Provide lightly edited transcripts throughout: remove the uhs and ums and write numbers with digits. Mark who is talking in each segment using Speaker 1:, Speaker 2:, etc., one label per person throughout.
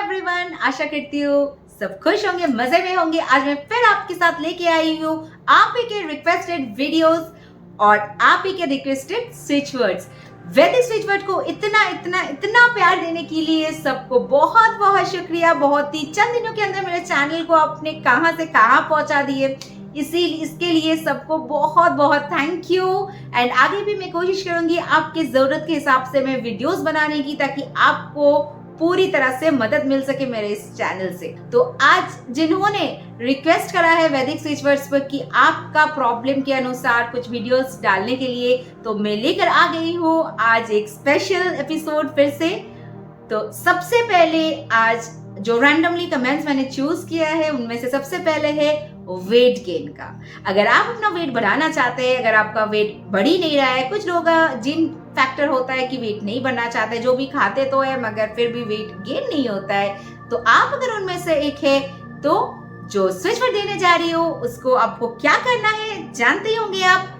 Speaker 1: Everyone, आशा करती हूँ सब खुश होंगे, मजे में होंगे। आज मैं फिर आपके साथ लेके आई हूँ आप ही के रिक्वेस्टेड वीडियोस और आप ही के रिक्वेस्टेड स्विच वर्ड्स। वैदिक स्विच वर्ड को इतना इतना इतना प्यार देने के लिए सबको बहुत बहुत शुक्रिया। बहुत ही चंद दिनों के अंदर मेरे चैनल को आपने कहां से कहां पहुंचा दिए, इसके लिए सबको बहुत बहुत थैंक यू। एंड आगे भी मैं कोशिश करूंगी आपके जरूरत के हिसाब से मैं वीडियोस बनाने की, ताकि आपको पूरी तरह से मदद मिल सके मेरे इस चैनल से। तो आज जिन्होंने रिक्वेस्ट करा है वैदिक स्विच वर्ड्स पर कि आपका प्रॉब्लम के अनुसार कुछ वीडियोस डालने के लिए, तो मैं लेकर आ गई हूँ आज एक स्पेशल एपिसोड फिर से। तो सबसे पहले आज जो रैंडमली कमेंट्स मैंने चूज किया है उनमें से सबसे पहले है वेट गेन का। अगर आप अपना वेट बढ़ाना चाहते हैं, अगर आपका वेट बढ़ ही नहीं रहा है, कुछ लोगों का जिन फैक्टर होता है कि वेट नहीं बढ़ना चाहते, जो भी खाते तो है मगर फिर भी वेट गेन नहीं होता है, तो आप अगर उनमें से एक है तो जो स्विच वर्ड देने जा रही हो उसको आपको क्या करना है जानते ही होंगे आप,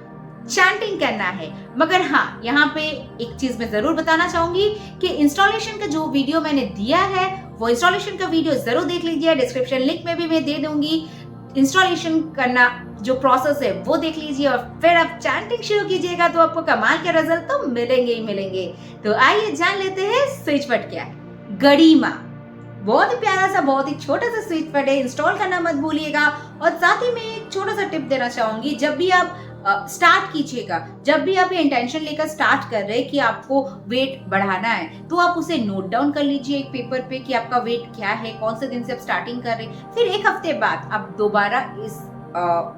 Speaker 1: चैंटिंग करना है। मगर हाँ, यहाँ पे एक चीज मैं जरूर बताना चाहूंगी कि इंस्टॉलेशन का जो वीडियो मैंने दिया है वो इंस्टॉलेशन का वीडियो जरूर देख लीजिए, डिस्क्रिप्शन लिंक में भी मैं दे दूंगी। इंस्टॉलेशन करना जो प्रोसेस है वो देख लीजिए और फिर आप चैंटिंग शुरू कीजिएगा तो आपको कमाल के रिजल्ट तो मिलेंगे ही मिलेंगे। तो आइए जान लेते हैं स्विच वर्ड क्या है। गड़ीमा बहुत ही प्यारा सा, बहुत ही छोटा सा स्विच वर्ड है, इंस्टॉल करना मत भूलिएगा। और साथ ही मैं एक छोटा सा टिप देना चाहूंगी, जब भी आप स्टार्ट कीजिएगा, जब भी आप ये इंटेंशन लेकर स्टार्ट कर रहे हैं कि आपको वेट बढ़ाना है, तो आप उसे नोट डाउन कर लीजिए एक पेपर पे कि आपका वेट क्या है, कौन से दिन से आप स्टार्टिंग कर रहे हैं। फिर एक हफ्ते बाद आप दोबारा इस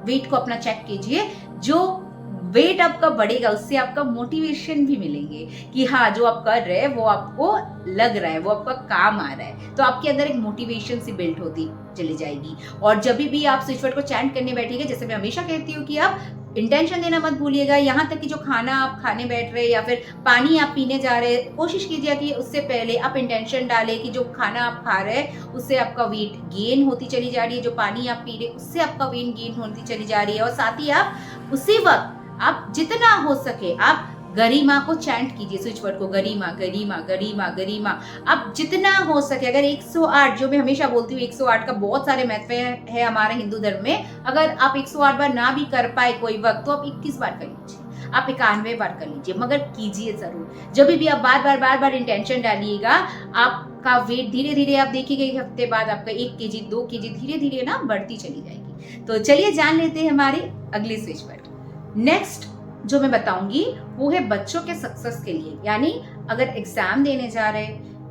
Speaker 1: वेट को अपना चेक कीजिए। जो वेट आपका बढ़ेगा उससे आपका मोटिवेशन भी मिलेंगे कि हाँ, जो आप कर रहे हैं वो आपको लग रहा है, वो आपका काम आ रहा है, तो आपके अंदर एक मोटिवेशन सी बिल्ड होती चली जाएगी। और जब भी आप स्विच वर्ड को चैंट करने बैठिएगा, जैसे मैं हमेशा कहती हूँ कि आप इंटेंशन देना मत भूलिएगा। यहाँ तक कि जो खाना आप खाने बैठ रहे हैं या फिर पानी आप पीने जा रहे हैं, कोशिश कीजिए कि उससे पहले आप इंटेंशन डालें कि जो खाना आप खा रहे हैं उससे आपका वेट गेन होती चली जा रही है, जो पानी आप पी रहे हैं उससे आपका वेट गेन होती चली जा रही है। और साथ ही आप उसी वक्त आप जितना हो सके आप गरिमा को चैंट कीजिए, स्विच वर्ड को गरिमा गरिमा गरिमा गरिमा। आप जितना हो सके, अगर 108, जो मैं हमेशा बोलती हूँ 108 का बहुत सारे महत्व है हमारे हिंदू धर्म में, अगर आप 108 बार ना भी कर पाए कोई वक्त, तो आप 21 बार कर लीजिए, आप 91 बार कर लीजिए, मगर कीजिए जरूर। जब भी आप बार बार इंटेंशन डालिएगा, आपका वेट धीरे धीरे आप देखिएगा एक हफ्ते बाद आपका 1 kg 2 kg धीरे धीरे ना बढ़ती चली जाएगी। तो चलिए जान लेते हैं हमारी अगली स्विच वर्ड। नेक्स्ट जो मैं बताऊंगी वो है बच्चों के सक्सेस के लिए, यानी अगर एग्जाम देने जा रहे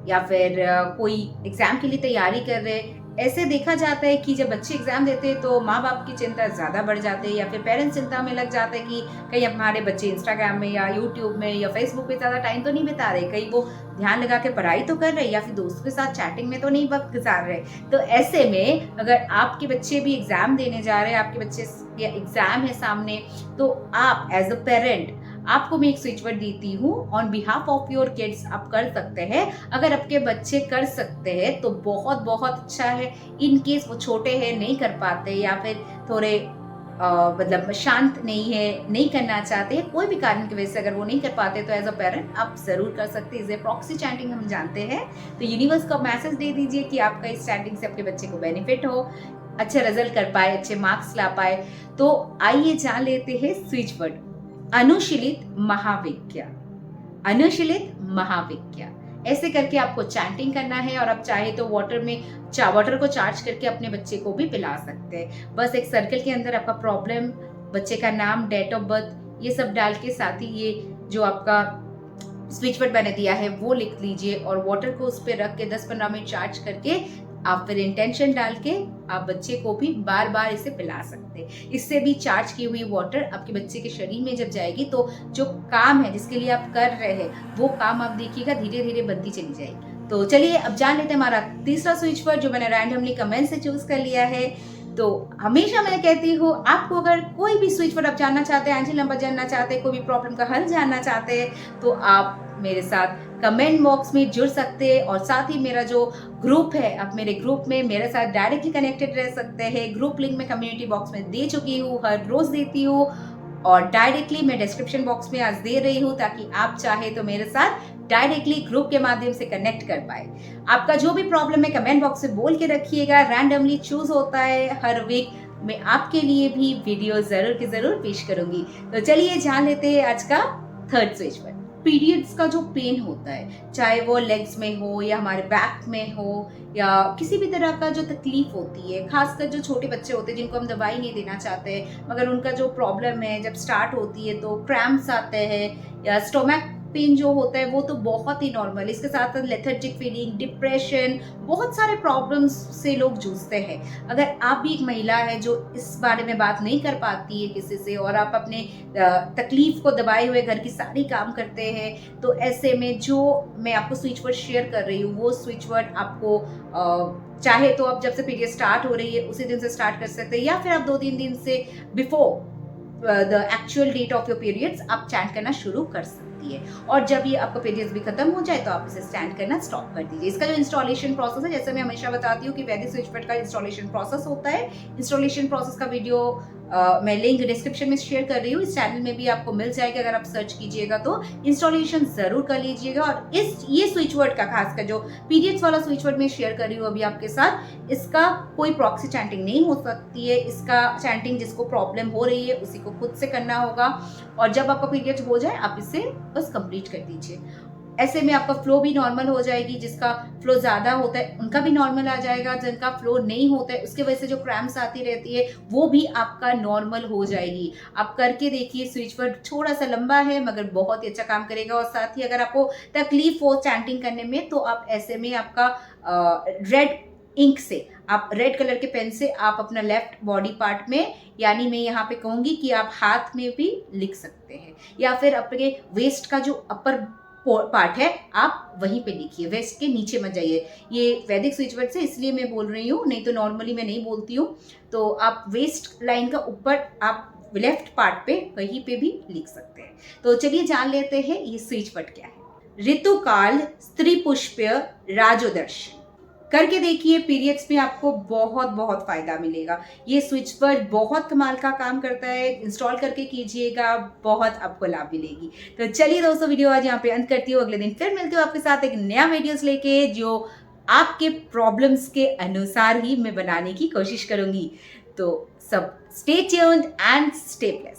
Speaker 1: या फिर कोई एग्जाम के लिए तैयारी कर रहे, ऐसे देखा जाता है कि जब बच्चे एग्जाम देते हैं तो माँ बाप की चिंता ज्यादा बढ़ जाती है, या फिर पेरेंट्स चिंता में लग जाते हैं कि कहीं हमारे बच्चे इंस्टाग्राम में या यूट्यूब में या फेसबुक पे ज्यादा टाइम तो नहीं बिता रहे, कहीं वो ध्यान लगा के पढ़ाई तो कर रहे, या फिर दोस्तों के साथ चैटिंग में तो नहीं वक्त गुजार रहे। तो ऐसे में अगर आपके बच्चे भी एग्जाम देने जा रहे हैं, आपके बच्चे एग्जाम है सामने, तो आप एज अ पेरेंट आपको मैं एक स्विच वर्ड देती हूँ on behalf of your kids, आप कर सकते हैं। अगर आपके बच्चे कर सकते हैं तो बहुत बहुत अच्छा है। इन केस वो छोटे हैं, नहीं कर पाते, या फिर थोड़े मतलब शांत नहीं है, नहीं करना चाहते, कोई भी कारण की वजह से अगर वो नहीं कर पाते, तो एज अ पेरेंट आप जरूर कर सकते हैं। इसे प्रॉक्सी चैंटिंग हम जानते हैं। तो यूनिवर्स को मैसेज दे दीजिए कि आपका इस चैंटिंग से आपके बच्चे को बेनिफिट हो, अच्छे रिजल्ट कर पाए, अच्छे मार्क्स ला पाए। तो आइए जान लेते हैं स्विच वर्ड अनुशीलित महाविज्ञा। अनुशीलित महाविज्ञा ऐसे करके आपको चैंटिंग करना है, और आप चाहे तो वाटर को चार्ज करके अपने बच्चे को भी पिला सकते हैं। बस एक सर्कल के अंदर आपका प्रॉब्लम, बच्चे का नाम, डेट ऑफ बर्थ, ये सब डाल के साथ ही ये जो आपका स्विच वर्ड मैंने दिया है वो लिख लीजिए, और वाटर को उस पर रख के 10-15 मिनट चार्ज करके आप फिर इंटेंशन डाल के आप बच्चे को भी बार बार इसे पिला सकते हैं। इससे भी चार्ज की हुई वाटर आपके बच्चे के शरीर में जब जाएगी तो जो काम है जिसके लिए आप कर रहे हैं वो काम आप देखिएगा धीरे धीरे बनती चली जाएगी। तो चलिए अब जान लेते हैं हमारा तीसरा स्विच वर्ड, जो मैंने रैंडमली कमेंट से चूज कर लिया है। तो हमेशा मैं कहती हूँ, आपको अगर कोई भी स्विच वर्ड आप जानना चाहते हैं, एंजल नंबर जानना चाहते हैं, कोई भी प्रॉब्लम का हल जानना चाहते हैं, तो आप मेरे साथ कमेंट बॉक्स में जुड़ सकते हैं। और साथ ही मेरा जो ग्रुप है, आप मेरे ग्रुप में मेरे साथ डायरेक्टली कनेक्टेड रह सकते हैं। ग्रुप लिंक मैं कम्युनिटी बॉक्स में दे चुकी हूँ, हर रोज देती हूँ, और डायरेक्टली मैं डिस्क्रिप्शन बॉक्स में आज दे रही हूँ, ताकि आप चाहे तो मेरे साथ डायरेक्टली ग्रुप के माध्यम से कनेक्ट कर पाए। आपका जो भी प्रॉब्लम है कमेंट बॉक्स में बोल के रखिएगा, रैंडमली चूज होता है हर वीक, मैं आपके लिए भी वीडियो जरूर की जरूर पेश करूंगी। तो चलिए जान लेते हैं आज का थर्ड स्विच वर्ड। पीरियड्स का जो पेन होता है, चाहे वो लेग्स में हो या हमारे बैक में हो या किसी भी तरह का जो तकलीफ होती है, खासकर जो छोटे बच्चे होते हैं जिनको हम दवाई नहीं देना चाहते, मगर उनका जो प्रॉब्लम है जब स्टार्ट होती है तो क्रैम्प्स आते हैं या स्टोमक पेन जो होता है वो तो बहुत ही नॉर्मल है। इसके साथ साथ लेथर्जिक फीलिंग, डिप्रेशन, बहुत सारे प्रॉब्लम्स से लोग जूझते हैं। अगर आप भी एक महिला है जो इस बारे में बात नहीं कर पाती है किसी से और आप अपने तकलीफ को दबाए हुए घर की सारी काम करते हैं, तो ऐसे में जो मैं आपको स्विच वर्ड शेयर कर रही हूँ वो स्विच वर्ड आपको चाहे तो आप जब से पीरियड स्टार्ट हो रही है उसी दिन से स्टार्ट कर सकते हैं, या फिर आप 2-3 दिन से before the actual date of your periods आप चैंट करना शुरू कर सकती है। और जब ये आपका पीरियड्स भी खत्म हो जाए तो आप इसे स्टैंड करना स्टॉप कर दीजिए। इसका जो इंस्टॉलेशन प्रोसेस है, जैसे मैं हमेशा बताती हूँ कि वैदिक स्विच वर्ड का इंस्टॉलेशन प्रोसेस होता है। इंस्टॉलेशन प्रोसेस का वीडियो मैं लिंक डिस्क्रिप्शन में शेयर कर रही हूँ, इस चैनल में भी आपको मिल जाएगा, अगर आप सर्च कीजिएगा तो इंस्टॉलेशन जरूर कर लीजिएगा। और ये स्विच वर्ड का खासकर जो पीरियड्स वाला स्विच वर्ड मैं शेयर कर रही हूँ अभी आपके साथ, इसका कोई प्रॉक्सी चैंटिंग नहीं हो सकती है। इसका चैंटिंग जिसको प्रॉब्लम हो रही है उसी को खुद से करना होगा, और जब आपका पीरियड हो जाए आप इसे बस कंप्लीट कर दीजिए। ऐसे में आपका फ्लो भी नॉर्मल हो जाएगी, जिसका फ्लो ज्यादा होता है उनका भी नॉर्मल आ जाएगा, जिनका फ्लो नहीं होता है उसके वजह से जो क्रैम्प्स आती रहती है वो भी आपका नॉर्मल हो जाएगी। आप करके देखिए, स्विच वर्ड थोड़ा सा लंबा है मगर बहुत ही अच्छा काम करेगा। और साथ ही अगर आपको तकलीफ हो चैंटिंग करने में तो आप ऐसे में आपका रेड इंक से, आप रेड कलर के पेन से आप अपना लेफ्ट बॉडी पार्ट में, यानी मैं यहाँ पे कहूंगी कि आप हाथ में भी लिख सकते हैं, या फिर अपने वेस्ट का जो अपर पार्ट है आप वहीं पे लिखिए, वेस्ट के नीचे मत जाइए। ये वैदिक स्विच वर्ड से इसलिए मैं बोल रही हूँ, नहीं तो नॉर्मली मैं नहीं बोलती हूँ। तो आप वेस्ट लाइन का ऊपर आप लेफ्ट पार्ट पे कहीं पे भी लिख सकते हैं। तो चलिए जान लेते हैं ये स्विच वर्ड क्या है। ऋतुकाल, स्त्री पुष्प्य, राजोदर्शन। करके देखिए, पीरियड्स में आपको बहुत बहुत फायदा मिलेगा। ये स्विच वर्ड बहुत कमाल का काम करता है, इंस्टॉल करके कीजिएगा, बहुत आपको लाभ मिलेगी। तो चलिए दोस्तों, वीडियो आज यहाँ पे अंत करती हूँ, अगले दिन फिर मिलती हूँ आपके साथ एक नया वीडियोस लेके जो आपके प्रॉब्लम्स के अनुसार ही मैं बनाने की कोशिश करूंगी। तो सब stay tuned and stay blessed.